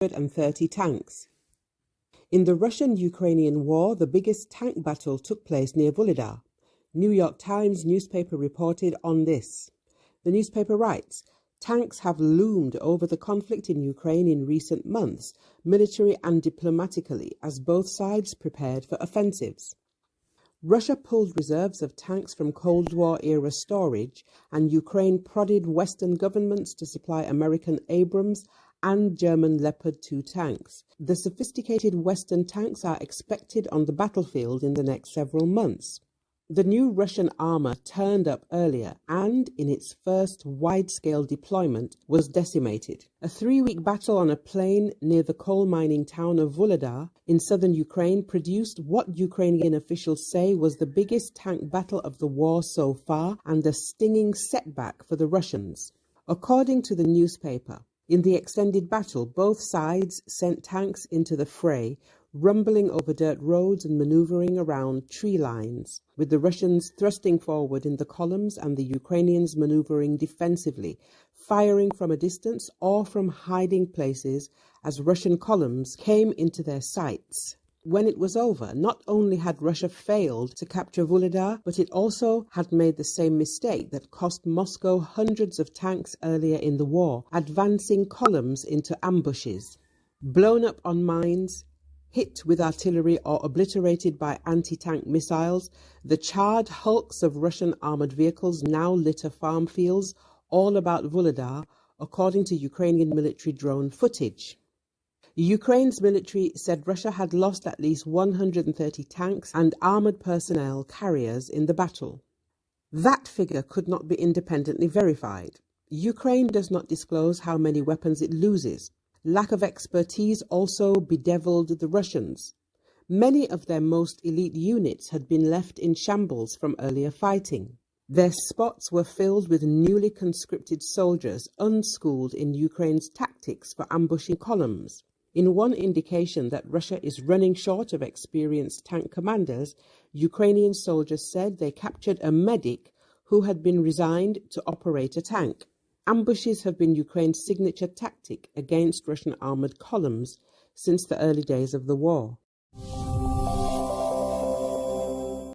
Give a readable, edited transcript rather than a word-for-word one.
130 tanks. In the Russian-Ukrainian war, the biggest tank battle took place near Vuhledar. New York Times newspaper reported on this. The newspaper writes, "Tanks have loomed over the conflict in Ukraine in recent months, military and diplomatically, as both sides prepared for offensives." Russia pulled reserves of tanks from Cold War-era storage, and Ukraine prodded Western governments to supply American Abrams and German Leopard 2 tanks. The sophisticated Western tanks are expected on the battlefield in the next several months. The new Russian armor turned up earlier and, in its first wide-scale deployment, was decimated. A 3-week battle on a plain near the coal mining town of Vuhledar in southern Ukraine produced what Ukrainian officials say was the biggest tank battle of the war so far and a stinging setback for the Russians. According to the newspaper, in the extended battle, both sides sent tanks into the fray, rumbling over dirt roads and maneuvering around tree lines, with the Russians thrusting forward in the columns and the Ukrainians maneuvering defensively, firing from a distance or from hiding places as Russian columns came into their sights. When it was over, not only had Russia failed to capture Vuhledar, but it also had made the same mistake that cost Moscow hundreds of tanks earlier in the war, advancing columns into ambushes. Blown up on mines, hit with artillery or obliterated by anti-tank missiles, the charred hulks of Russian armored vehicles now litter farm fields all about Vuhledar, according to Ukrainian military drone footage. Ukraine's military said Russia had lost at least 130 tanks and armored personnel carriers in the battle. That figure could not be independently verified. Ukraine does not disclose how many weapons it loses. Lack of expertise also bedeviled the Russians. Many of their most elite units had been left in shambles from earlier fighting. Their spots were filled with newly conscripted soldiers unschooled in Ukraine's tactics for ambushing columns. In one indication that Russia is running short of experienced tank commanders, Ukrainian soldiers said they captured a medic who had been resigned to operate a tank. Ambushes have been Ukraine's signature tactic against Russian armored columns since the early days of the war.